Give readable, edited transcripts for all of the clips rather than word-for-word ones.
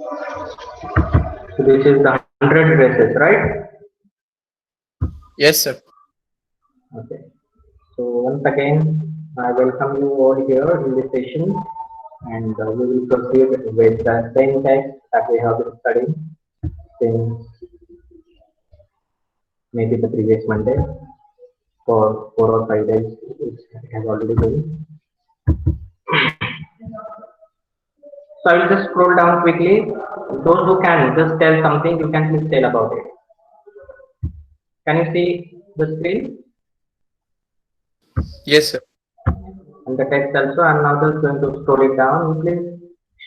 So this is the 100 dresses, right? Yes, sir. Okay. So once again, I welcome you all here in this session, and we will proceed with the same text that we have been studying since maybe the previous Monday for 4 or 5 days. It has already been. So I will just scroll down quickly. Those who can just tell something, you can please tell about it. Can you see the screen Yes, sir. and the text also? I'm now just going to scroll it down. You please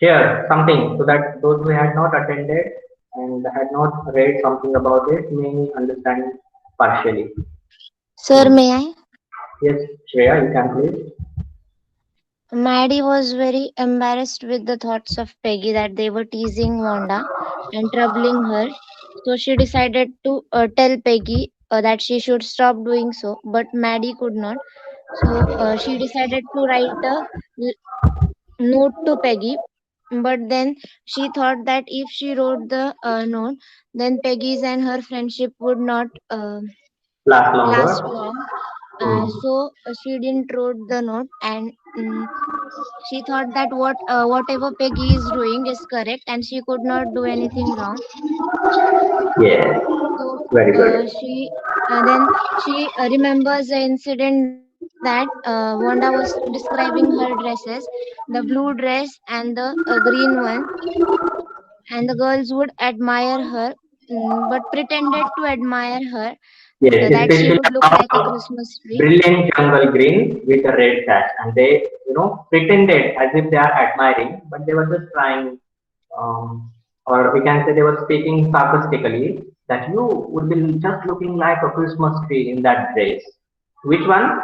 share something so that those who had not attended and had not read something about it may understand partially. Sir, may I? Yes, Shreya, you can please. Maddie was very embarrassed with the thoughts of Peggy that they were teasing Wanda and troubling her. So she decided to tell Peggy that she should stop doing so, but Maddie could not. So she decided to write a l- note to Peggy. But then she thought that if she wrote the note, then Peggy's and her friendship would not Last last longer. long. Hmm. So she didn't wrote the note, and she thought that whatever Peggy is doing is correct, and she could not do anything wrong. Yes, So very good. then she remembers the incident that Wanda was describing her dresses, the blue dress and the green one, and the girls would admire her, but pretended to admire her Yes, so that she especially would look like a about Christmas tree. brilliant jungle green with a red dash, and they, pretended as if they are admiring, but they were just trying, or we can say they were speaking sarcastically that you would be just looking like a Christmas tree in that dress. Which one?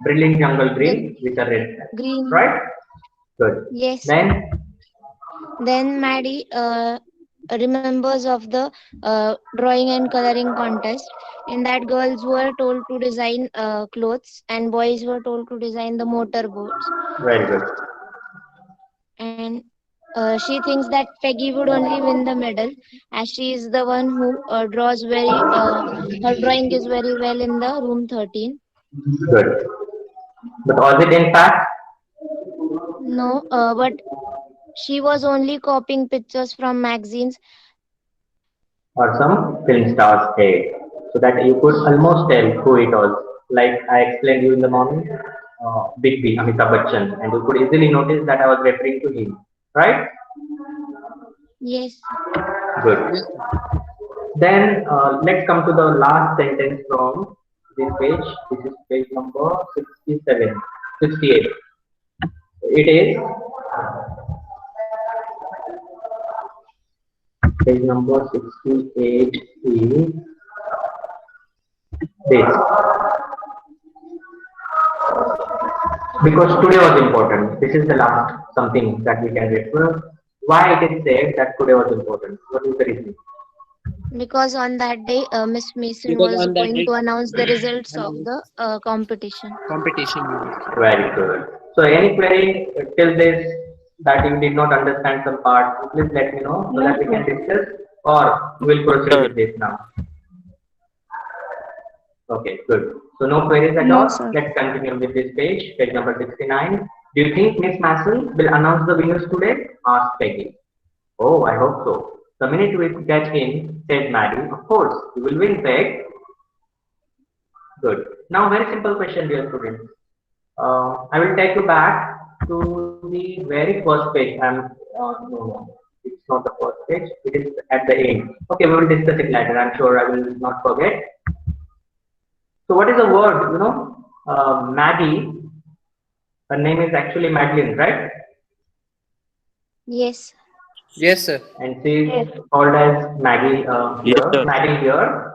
Brilliant jungle The green with a red dash, green, right? Good. yes. Then, Then Maddie remembers of the drawing and coloring contest. In that, girls were told to design clothes, and boys were told to design the motorboats. very good. And she thinks that Peggy would only win the medal, as she is the one who draws very. Her drawing is very well in the room 13. Good. But was it in fact No, but she was only copying pictures from magazines. or some film stars head so that you could almost tell who it was. Like I explained you in the morning, Big B, Amitabh Bachchan, and you could easily notice that I was referring to him, right? Yes. Good. Yes, sir. Then let's come to the last sentence from this page. This is page number 67, 68. It is page number 68 is this. Because today was important. This is the last something that we can refer. Why it is said that today was important? What is the reason? Because on that day, Miss Mason Because was on that going day, to announce the results of and the competition. competition. Very good. So any query till this that you did not understand some part, please let me know so No, that we sir. can discuss or we'll proceed Sir, with this now. Okay, good. So no queries at No, all. sir. Let's continue with this page, page number 69. Do you think Miss Mason will announce the winners today? Asked Peggy. Oh, I hope so. The minute we get in, said Maddie. Of course, you will win, Peg. Good. Now, very simple question, dear students. I will take you back to the very first page. No, it's not the first page. It is at the end. Okay, we will discuss it later. I'm sure I will not forget. So, what is the word? Maggie. Her name is actually Madeline, right? Yes. Yes, sir. And she is Yes. called as Maggie yes, here. sir. Maddie here.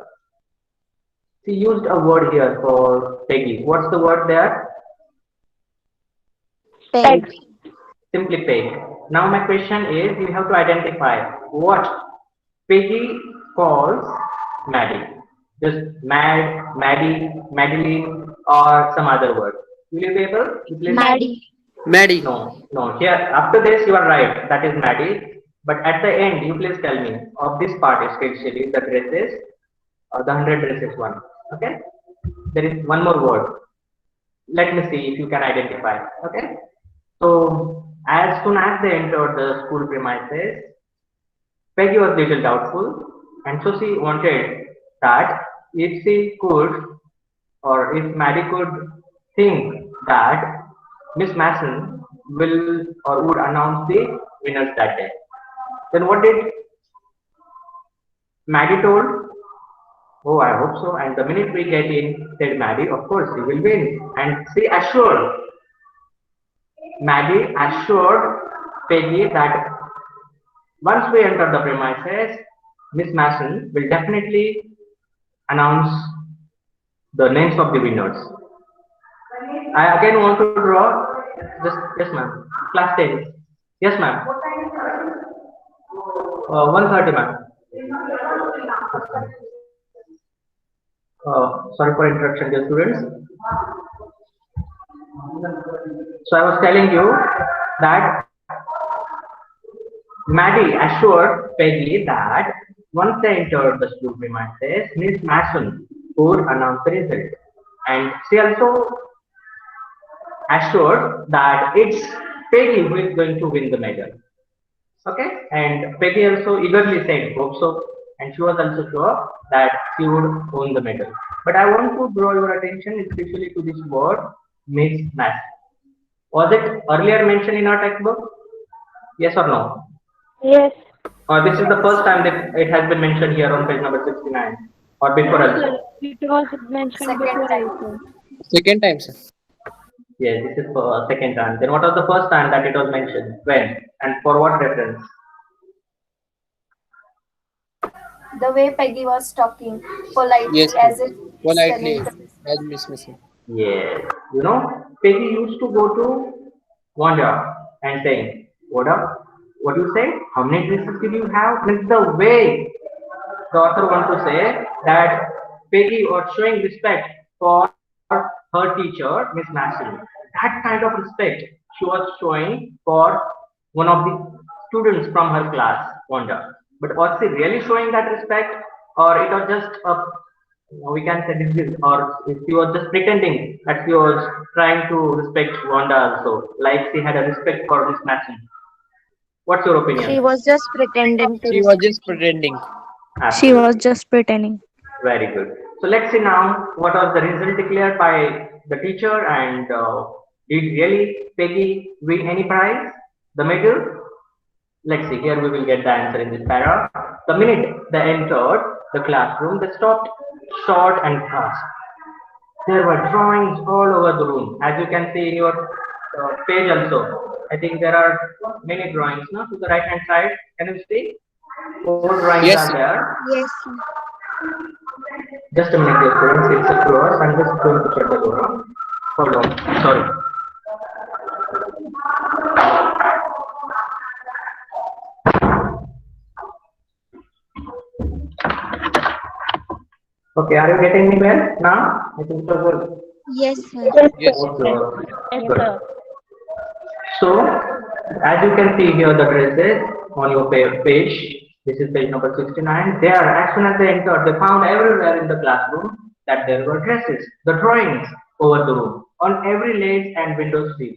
She used a word here for Peggy. What's the word there? Peg. Peg. Simply Peg. Now my question is, you have to identify what Peggy calls Maddie. Just Mad, Maddie, Madeline, or some other word. Will you be able to please? Maddie. Maddie. Maddie. No, no. Here, after this, you are right. That is Maddie. But at the end, you please tell me of this part, especially the dresses or the 100 dresses one. Okay. There is one more word. Let me see if you can identify. Okay. So as soon as they entered the school premises, Peggy was little doubtful, and so she wanted that if she could, or if Maddie could think that Miss Mason will or would announce the winners that day. Then what did Maddie told? Oh, I hope so. And the minute we get in, said Maddie, of course, he will win. And she assured, Maddie assured Peggy that once we enter the premises, Miss Mason will definitely announce the names of the winners. I again want to draw. Just yes, ma'am. Class 10. Yes, ma'am. 1:30, ma'am. Sorry for interruption, dear students. So I was telling you that Maddie assured Peggy that once they entered the school premises, Miss Mason would announce the result. And she also assured that it's Peggy who is going to win the medal. Okay, and Peggy also eagerly said, hope so, and she was also sure that she would own the medal. But I want to draw your attention especially to this word, Miss Mason. Was it earlier mentioned in our textbook? Yes or no? Yes. Or this is the first time that it has been mentioned here on page number 69, or before also? It was mentioned before also. Second time, sir. Yes, this is for second time. Then what was the first time that it was mentioned? When? And for what reference? The way Peggy was talking politely Yes, as sir. if Politely, telling as Miss Mason. Yes. You know, Peggy used to go to Wanda and saying, what up? What do you say? How many dresses did you have? Means the way the author wants to say that Peggy was showing respect for her teacher, Miss Mason. That kind of respect she was showing for one of the students from her class, Wanda. But was she really showing that respect, or it was just a, we can say this, or she was just pretending that she was trying to respect Wanda also, like she had a respect for Miss Mason? What's your She opinion? was just pretending to She was respect. just pretending. She was Absolutely. just pretending. Very good. So let's see now what was the result declared by the teacher, and did really Peggy win any prize? The medal? Let's see. Here we will get the answer in this para. The minute they entered the classroom, they stopped short and fast. There were drawings all over the room, as you can see in your page also. I think there are many drawings, no? To the right hand side, can you see? Four drawings Yes, are sir. there. Yes, sir. Just a minute, dear students. It's a close. I'm just going to shut the door. Hold on. Sorry. Okay, are you getting me well now? I think so good. Yes, sir. Yes, sir. Okay, okay. Yes, Good. sir. So, as you can see here, the dresses on your page, this is page number 69. There, as soon as they entered, they found everywhere in the classroom that there were dresses, the drawings over the room, on every lace and window sill,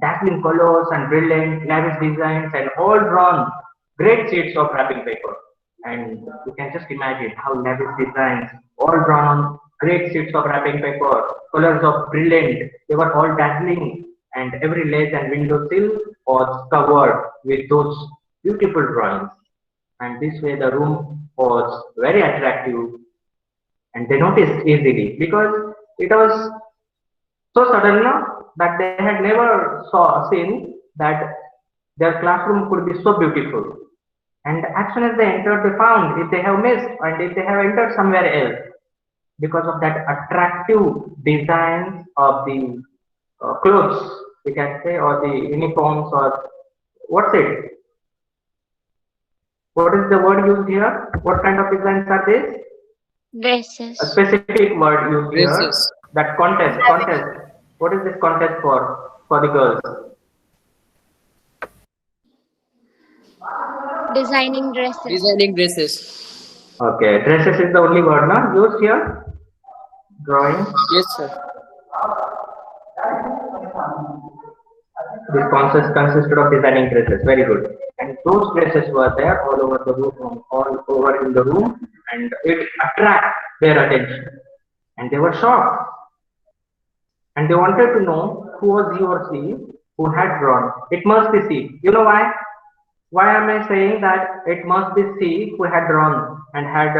dazzling colors and brilliant, lavish designs, and all drawn great sheets of wrapping paper. And you can just imagine how lavish designs, all drawn on great sheets of wrapping paper, colors of brilliant, they were all dazzling, and every lace and window sill was covered with those beautiful drawings. And this way the room was very attractive, and they noticed easily because it was so sudden that they had never seen that their classroom could be so beautiful. And as soon as they entered, they found if they have missed and if they have entered somewhere else, because of that attractive designs of the clothes, we can say, or the uniforms, or what's it? What is the word used here? What kind of designs are these? A Dresses. specific word used here. Dresses. That contest. What is this contest for the girls? Designing dresses. Designing dresses. Okay, dresses is the only word now used here. Drawing. Yes, sir. This consisted of designing dresses. Very good. And those dresses were there all over the room, all over in the room, and it attracted their attention. And they were shocked. And they wanted to know who was he or she who had drawn. It must be she. You know why? Why am I saying that it must be she who had drawn and had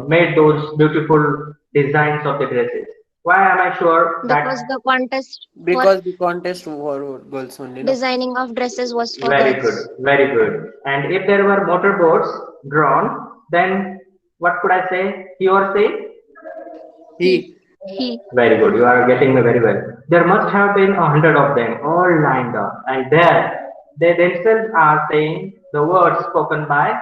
made those beautiful designs of the dresses? Why am I sure that? Because the contest for Because the contest were girls only, no? designing of dresses was for Very girls. good, very good. And if there were motorboats drawn, then what could I say? He or she? He. He. Very good. You are getting me very well. There must have been 100 of them all lined up, and there they themselves are saying the words spoken by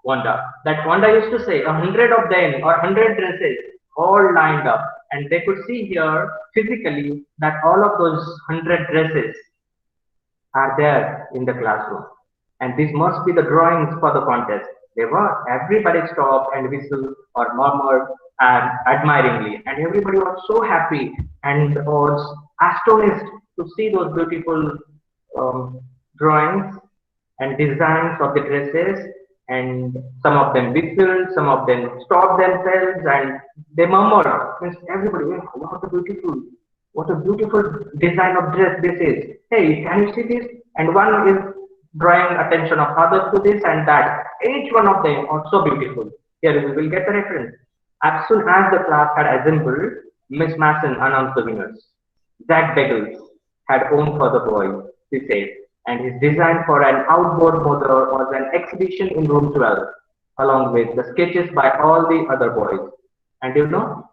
Wanda. That Wanda used to say 100 of them or 100 dresses all lined up, and they could see here physically that all of those 100 dresses are there in the classroom. And this must be the drawings for the contest. They were. Everybody stopped and whistled or murmured and admiringly. And everybody was so happy and was astonished to see those beautiful drawings and designs of the dresses. And some of them whistled, some of them stopped themselves and they murmured. Means everybody, "Hey, what a beautiful design of dress this is. Hey, can you see this?" And one is drawing attention of others to this and that. Each one of them are so beautiful. Here we will get the reference. As soon as the class had assembled, Miss Masson announced the winners. Jack Beggles had owned for the boys, she said, and his design for an outboard motor was an exhibition in room 12, along with the sketches by all the other boys. And you know,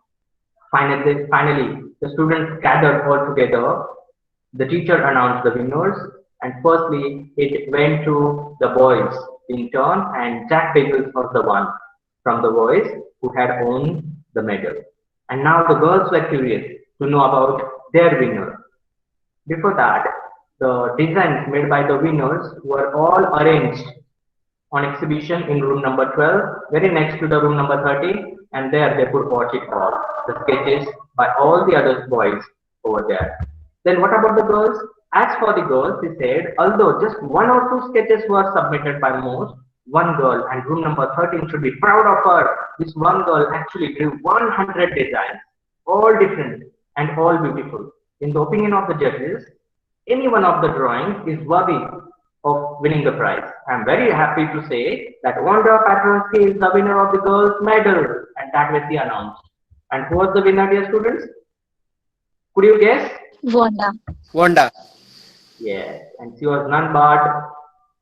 finally, the students gathered all together. The teacher announced the winners, and firstly, it went to the boys in turn, and Jack Beggles was the one from the boys who had won the medal. And now the girls were curious to know about their winner. Before that, the designs made by the winners were all arranged on exhibition in room number 12, very next to the room number 30, and there they could watch it all, the sketches by all the other boys over there. Then what about the girls? As for the girls, he said, although just one or two sketches were submitted by most, one girl, and room number 13 should be proud of her. This one girl actually drew 100 designs, all different and all beautiful. In the opinion of the judges, any one of the drawings is worthy of winning the prize. I am very happy to say that Wanda Patronsky is the winner of the girls' medal, and that will be announced. And who was the winner, dear students? Could you guess? Wanda. Wanda. Yes, and she was none but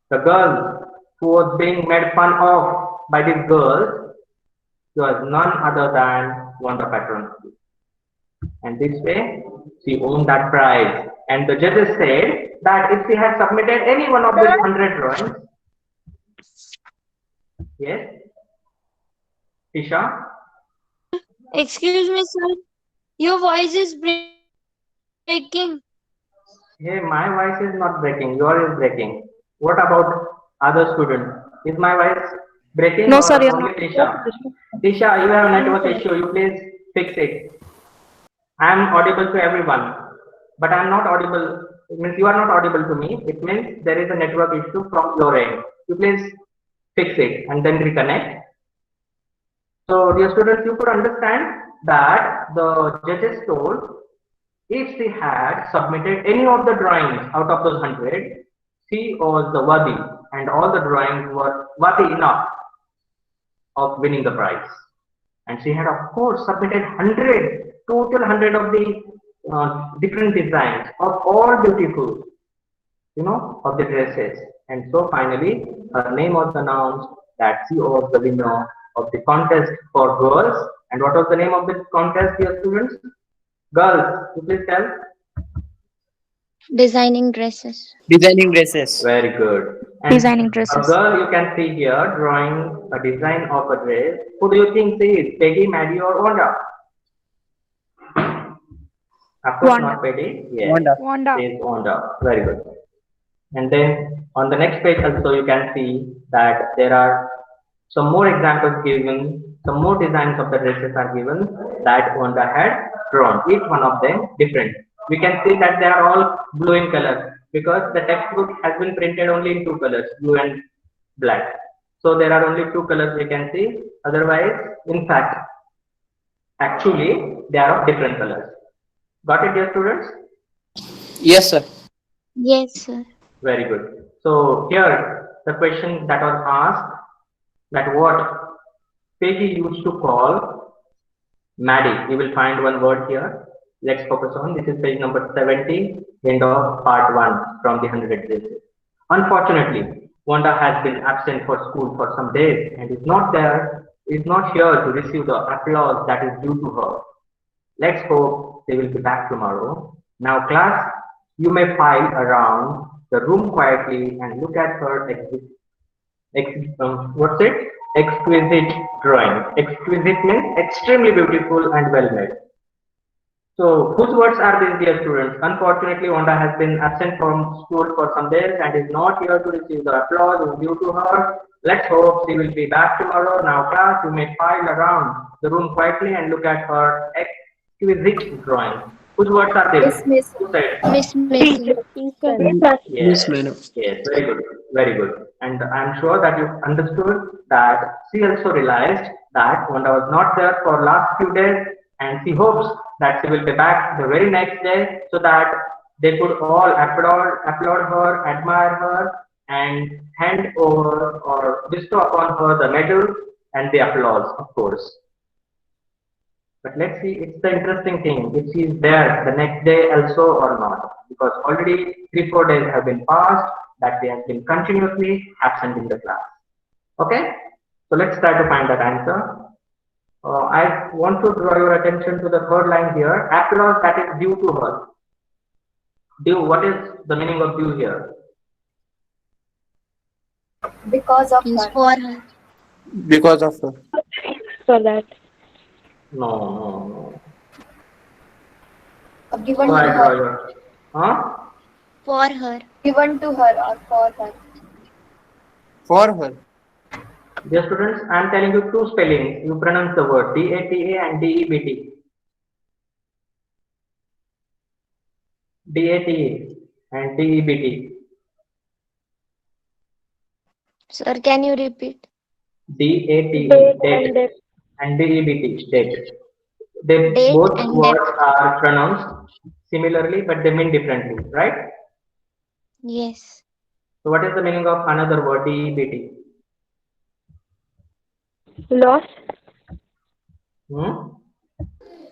the girl who was being made fun of by these girls. She was none other than Wanda Patronsky. And this way, she won that prize. And the judges said that if she had submitted any one of these 100 drawings, yes, Tisha? Excuse me, sir. Your voice is breaking. Hey, my voice is not breaking, yours is breaking. What about other students? Is my voice breaking? No, or sir, you're only not. Tisha? Tisha, you have a network issue, you please fix it. I am audible to everyone, but I am not audible. It means you are not audible to me. It means there is a network issue from your end. You please fix it and then reconnect. So, dear students, you could understand that the judges told if she had submitted any of the drawings out of those 100, she was the worthy, and all the drawings were worthy enough of winning the prize. And she had, of course, submitted 100, total 100 of the different designs of all beautiful, of the dresses. And so finally, her name was announced that she was the winner of the contest for girls. And what was the name of the contest, dear students? Girls, you please tell. Designing dresses. Designing dresses. Very good. And Designing a dresses. girl you can see here drawing a design of a dress. Who do you think she is? Peggy, Maddie, or Wanda? Of course Wanda. not Peggy. Yes. Wanda. Wanda. She is Wanda. Very good. And then on the next page also you can see that there are some more examples given, some more designs of the dresses are given that Wanda had drawn, each one of them different. We can see that they are all blue in color because the textbook has been printed only in two colors, blue and black. So there are only two colors we can see. Otherwise, in fact, actually, they are of different colors. Got it, dear students? Yes, sir. Yes, sir. Very good. So here, the question that was asked, that what Peggy used to call Maddie. You will find one word here. Let's focus on. This is page number 70, end of part 1 from the 100 Dresses. Unfortunately, Wanda has been absent for school for some days and is not here to receive the applause that is due to her. Let's hope they will be back tomorrow. Now, class, you may file around the room quietly and look at her what's it? Exquisite drawing. Exquisite means extremely beautiful and well made. So, whose words are these, dear students? Unfortunately, Wanda has been absent from school for some days and is not here to receive the applause due to her. Let's hope she will be back tomorrow. Now, class, you may file around the room quietly and look at her exquisite drawing. Whose words are these? Miss. Who said? Miss Missy. Teacher. Yes, Yes, madam. yes, very good, very good. And I'm sure that you understood that she also realized that Wanda was not there for last few days, and she hopes that she will be back the very next day so that they could all applaud her, admire her, and hand over or bestow upon her the medal and the applause, of course. But let's see, it's the interesting thing if she is there the next day also or not, because already 3-4 days have been passed that they have been continuously absent in the class. Okay, so let's try to find that answer. I want to draw your attention to the third line here. Applause that is due to her. Due, what is the meaning of due here? Because of Means her. for her. Because of her. For that. No. Given So to I draw her. your. Huh? For her. Given to her or for her. For her. Dear students, I am telling you two spellings. You pronounce the word DATA and DEBT. DATA and DEBT. Sir, can you repeat? DATE, Date and date, date. and DEBT, date. They Date both and words are pronounced similarly, but they mean differently, right? Yes. So, what is the meaning of another word, DEBT? Loss. Hmm?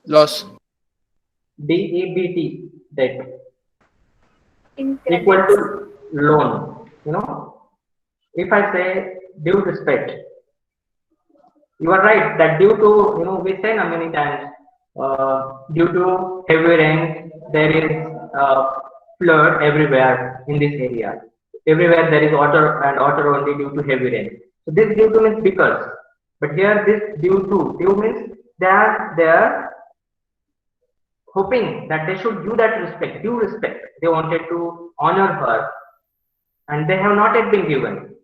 Loss. DEBT, date. In Equal credits. to loan. You know, if I say due respect, you are right that due to, we say many times, due to heavy rain, there is flood everywhere in this area. Everywhere there is water and water only due to heavy rain. So this due to means because, but here this due means they are there hoping that they should give that respect, due respect. They wanted to honor her, and they have not yet been given.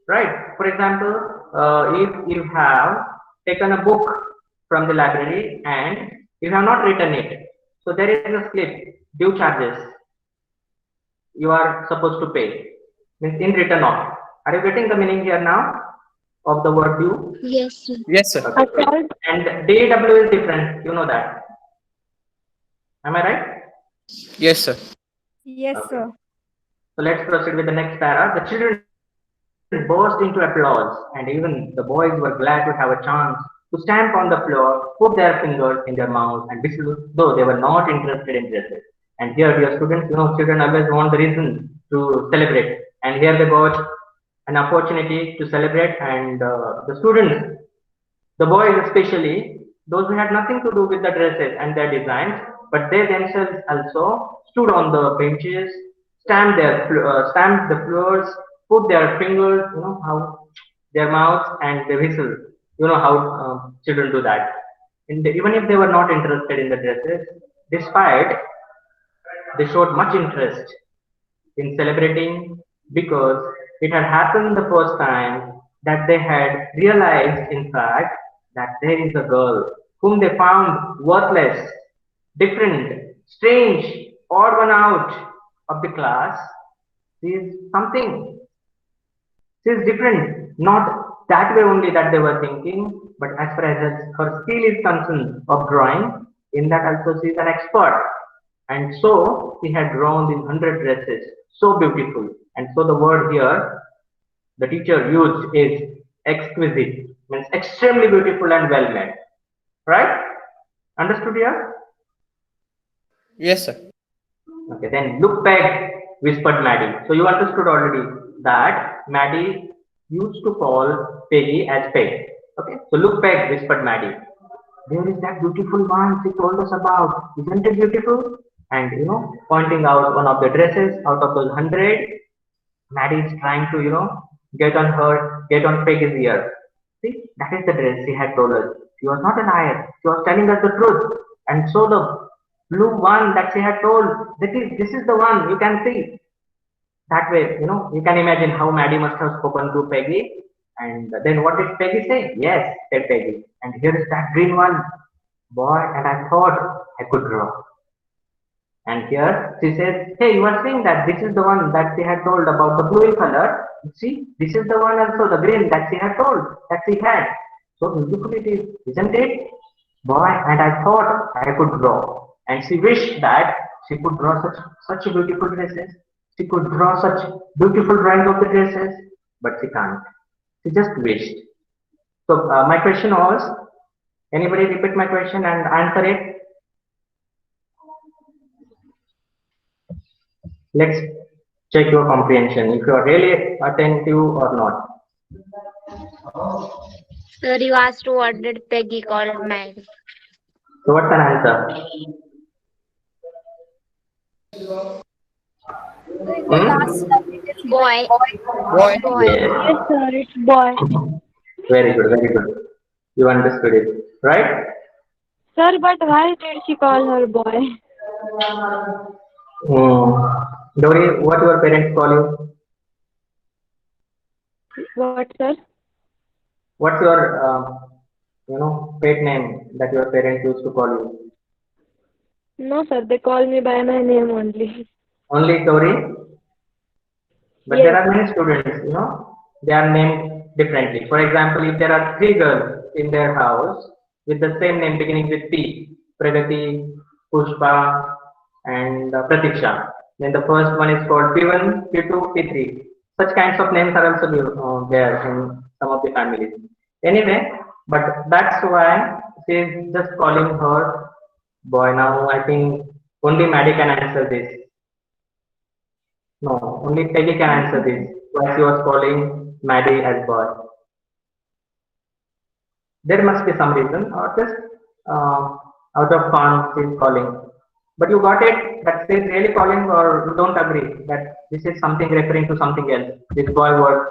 Right? For example, if you have taken a book from the library and you have not written it, so there is a slip, due charges you are supposed to pay, means in written off. Are you getting the meaning here now of the word due? Yes, sir. Yes, sir. Okay. Account. And DW is different, you know that. Am I right? Yes, sir. Yes, Okay. sir. So let's proceed with the next para. The children burst into applause, and even the boys were glad to have a chance to stamp on the floor, put their fingers in their mouths, and whistle, though they were not interested in dresses. And here, dear students, children always want the reason to celebrate, and here they got an opportunity to celebrate, and the students, the boys especially, those who had nothing to do with the dresses and their designs, but they themselves also stood on the benches, stamped the floors, put their fingers, how their mouths, and they whistle. You know how children do that. And even if they were not interested in the dresses, despite they showed much interest in celebrating because it had happened the first time that they had realized, in fact, that there is a girl whom they found worthless, different, strange, odd one out of the class. She is something. She is different. Not that way only that they were thinking, but as far as her skill is concerned of drawing, in that also she is an expert. And so she had drawn these 100 dresses, so beautiful. And so the word here the teacher used is exquisite, means extremely beautiful and well made. Right? Understood here? Yes, sir. Okay, then look back, whispered Maddie. So you understood already that Maddie used to call Peggy as Peg. Okay, so look back, whispered Maddie. There is that beautiful one she told us about. Isn't it beautiful? And pointing out one of the dresses out of those 100, Maddie is trying to, get on Peggy's ear. See, that is the dress she had told us. She was not a liar. She was telling us the truth. And so the blue one that she had told, this is the one you can see. That way, you can imagine how Maddie must have spoken to Peggy. And then what did Peggy say? Yes, said Peggy. And here is that green one. Boy, and I thought I could draw. And here she says, hey, you are saying that this is the one that she had told about the blue in color. See, this is the one also, the green that she had told, that she had. So beautiful it is, isn't it? Boy, and I thought I could draw. And she wished that she could draw such beautiful dresses. She could draw such beautiful drawing of the dresses, but she can't. She just wished. So my question was, anybody repeat my question and answer it? Let's check your comprehension, if you are really attentive or not. Sir, you asked what did Peggy call Maddie? So what's an answer? The last time it is Boy. Boy. Boy. Yes. Yes, sir, it's boy. Very good, very good. You understood it, right? Sir, but why did she call her boy? Dory, what your parents call you? What, sir? What's your, pet name that your parents used to call you? No, sir, they call me by my name only. Only Dory? But Yes. there are many students, they are named differently. For example, if there are 3 girls in their house with the same name beginning with P, Pragati, Pushpa, and Pratiksha, then the first one is called P1, P2, P3. Such kinds of names are also there in some of the families. Anyway, but that's why she is just calling her boy. Now I think only Maddie can answer this. No, only Peggy can answer this. Why she was calling Maddie as boy? There must be some reason, or just out of fun she is calling. But you got it that she is really calling, or you don't agree that this is something referring to something else? This boy word.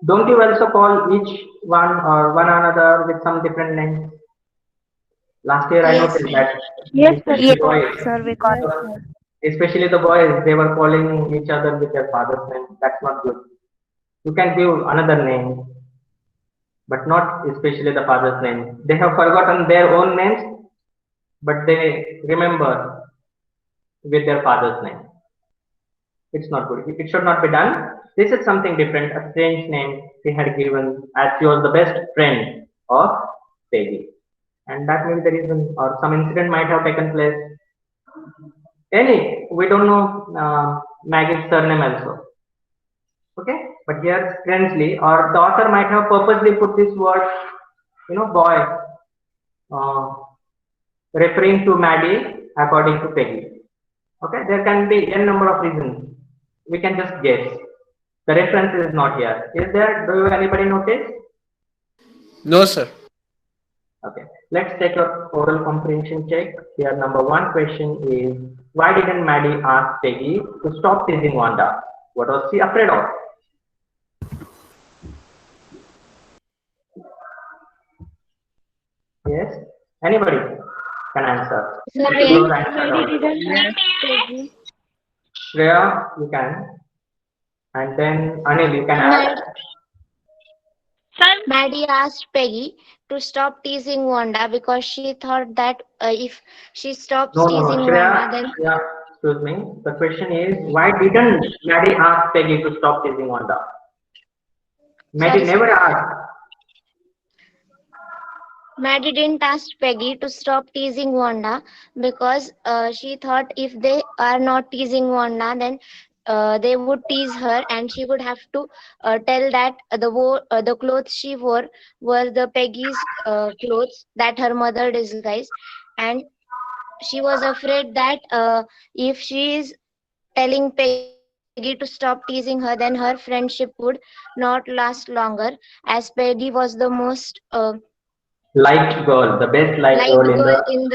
Don't you also call each one or one another with some different names? Last year I Yes. noticed that Yes, sir. especially boys, Sir, we call. especially the boys, they were calling each other with their father's name. That's not good. You can give another name, but not especially the father's name. They have forgotten their own names, but they remember with their father's name. It's not good. It should not be done. This is something different, a strange name she had given as she was the best friend of Peggy. And that may be the reason, or some incident might have taken place. We don't know Maggie's surname also. Okay, but here strangely, or the author might have purposely put this word, boy, referring to Maddie according to Peggy. Okay, there can be n number of reasons. We can just guess. The reference is not here. Is there? Do you anybody notice? No, sir. Okay, let's take your oral comprehension check. Here, number 1 question is, why didn't Maddie ask Peggy to stop teasing Wanda? What was she afraid of? Yes. Anybody can answer. Sir, If you yes. have answered Maddie already. didn't ask Peggy. Shreya, you can. And then Anil, you can add. Mad- Maddie asked Peggy to stop teasing Wanda because she thought that if she stops No, no, teasing Wanda, Shreya. then Yeah, excuse me. The question is, why didn't Maddie ask Peggy to stop teasing Wanda? Maddie sorry, sir. never asked. Maddie didn't ask Peggy to stop teasing Wanda because she thought if they are not teasing Wanda, then they would tease her, and she would have to tell that the clothes she wore were the Peggy's clothes that her mother disguised, and she was afraid that if she is telling Peggy to stop teasing her, then her friendship would not last longer, as Peggy was the most Liked girl, the best liked liked girl in girl the. in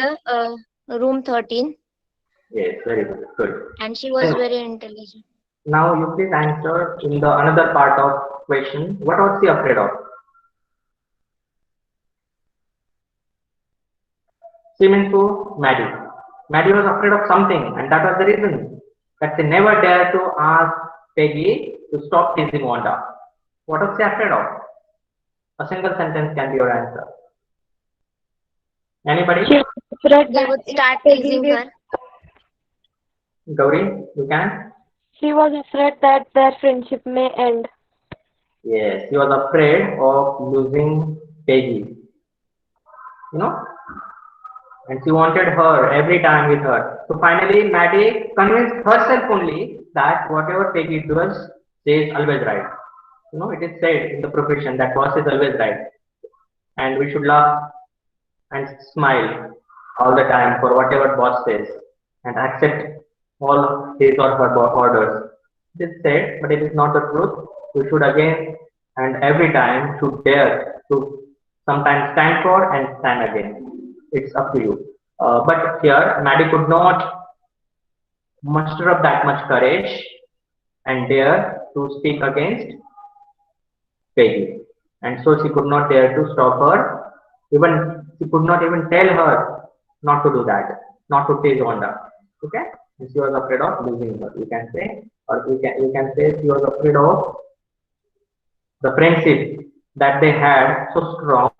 the room 13, Yes, very good. Good. and she was And very intelligent. now you please answer in the another part of question. What was she afraid of? She meant to Maddie. Maddie was afraid of something, and that was the reason that she never dared to ask Peggy to stop teasing Wanda. What was she afraid of? A single sentence can be your answer. Anybody? She was afraid They that would if start Peggy teasing will, her. Gauri, you can? she was afraid that their friendship may end. Yes, he was afraid of losing Peggy, you know, and she wanted her every time with her. So finally, Maddie convinced herself only that whatever Peggy does, she is always right. You know, it is said in the profession that boss is always right, and we should laugh and smile all the time for whatever boss says and accept all his or her orders. It is said, but it is not the truth. We should again and every time should dare to sometimes stand for and stand again. It's up to you. But here, Maddie could not muster up that much courage and dare to speak against Peggy. And so she could not dare to stop her. Even she could not even tell her not to do that, not to tease Wanda. Okay? And she was afraid of losing her. You can say, or you can say she was afraid of the friendship that they had so strong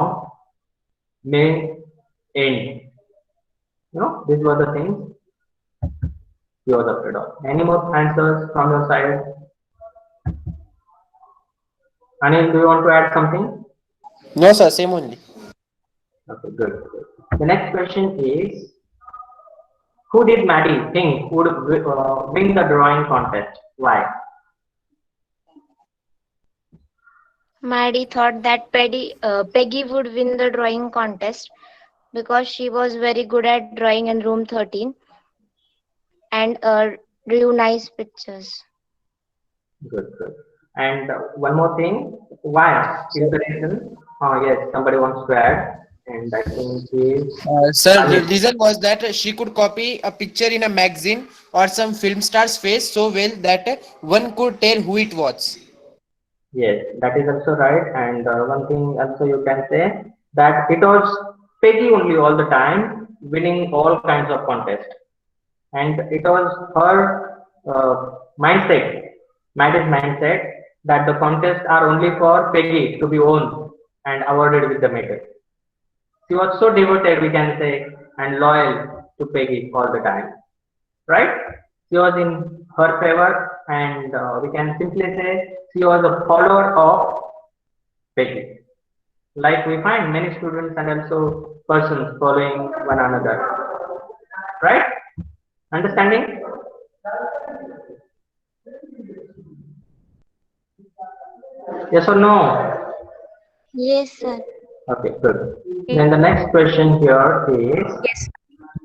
may end. You know, these were the things she was afraid of. Any more answers from your side? Anil, do you want to add something? No, sir. Same only. Okay, good. The next question is, who did Maddie think would win the drawing contest? Why? Maddie thought that Peggy would win the drawing contest because she was very good at drawing in room 13 and drew nice pictures. Good, good. And one more thing, why is the reason? Oh, yes, somebody wants to add, and I think is Sir, the Anil. reason was that she could copy a picture in a magazine or some film star's face so well that one could tell who it was. Yes, that is also right. And one thing also you can say that it was Peggy only all the time winning all kinds of contests. And it was her mindset, Maddie's mindset, that the contests are only for Peggy to be owned and awarded with the medal. She was so devoted, we can say, and loyal to Peggy all the time, right? She was in her favor, and we can simply say she was a follower of Peggy. Like we find many students and also persons following one another, right? Understanding? Yes or no? Yes, sir. Okay, good. Then the next question here is,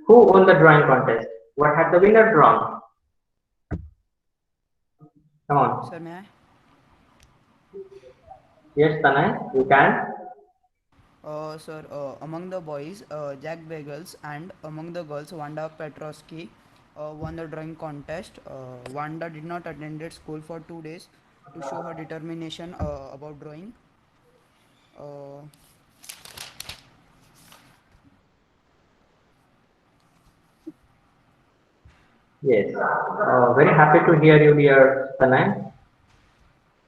who won the drawing contest? What had the winner drawn? Come on. Sir, may I? Yes, Tanay, you can. Sir, among the boys, Jack Bagels, and among the girls, Wanda Petrovsky won the drawing contest. Wanda did not attend school for 2 days to show her determination about drawing. Uh, Yes. Very happy to hear you, dear Tanay.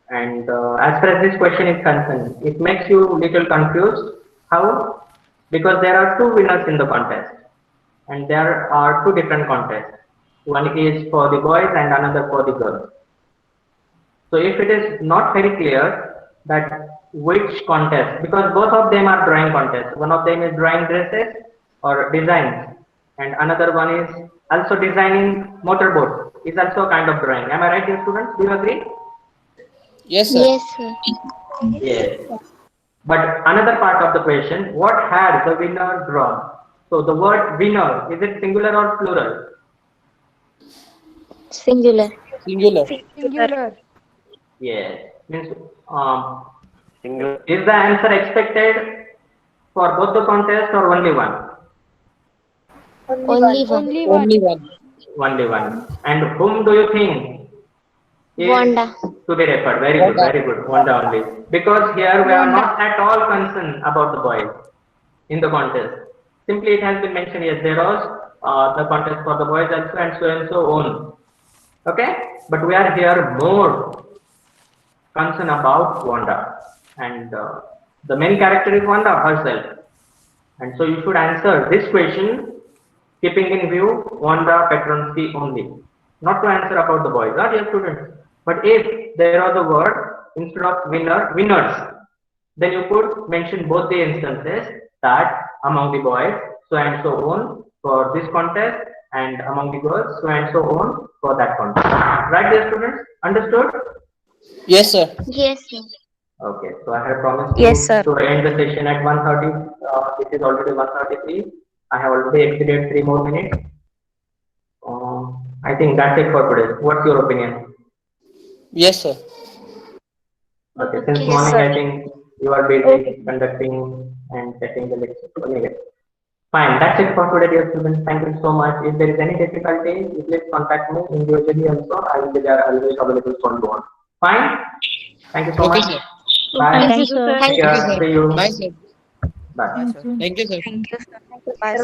And as far as this question is concerned, it makes you little confused. How? Because there are two winners in the contest, and there are two different contests. One is for the boys and another for the girls. So if it is not very clear that which contest, because both of them are drawing contests. One of them is drawing dresses or designs, and another one is also designing motorboats. Is also a kind of drawing. Am I right, dear students? Do you agree? Yes, sir. Yes, sir. Yes. But another part of the question, what had the winner drawn? So the word winner, is it singular or plural? Singular. Singular. Singular. Yes. Means is the answer expected for both the contest or only one? Only one. Only one. Only one. Only one. And whom do you think is Wanda. to be referred? Very good, Wanda. very good. Wanda only. Because here we are Wanda. not at all concerned about the boys in the contest. Simply it has been mentioned, yes, there was the contest for the boys also and so on. Okay? But we are here more concerned about Wanda. And the main character is Wanda herself. And so you should answer this question keeping in view Wanda Petronsky only. Not to answer about the boys, not dear students. But if there was a word instead of winner, winners, then you could mention both the instances that among the boys, so and so on for this contest, and among the girls, so and so on for that contest. Right, dear students? Understood? Yes, sir. Yes, sir. Okay, so I have promised Yes, you sir. to end the session at 1:30. It is already 1:33. I have already exceeded 3 more minutes. I think that's it for today. What's your opinion? Yes, sir. Okay, since Okay, morning sir. I think you are busy conducting and setting the lecture. So anyway, fine. That's it for today, dear students. Thank you so much. If there is any difficulty, you please contact me individually also. I will be there always available for you all. Fine. Thank you so Okay, much. sir. Bye. Thank you, sir. Thank Take you, care. sir. See you. Bye, sir. Bye. Bye, sir. Thank you, sir. Bye, sir.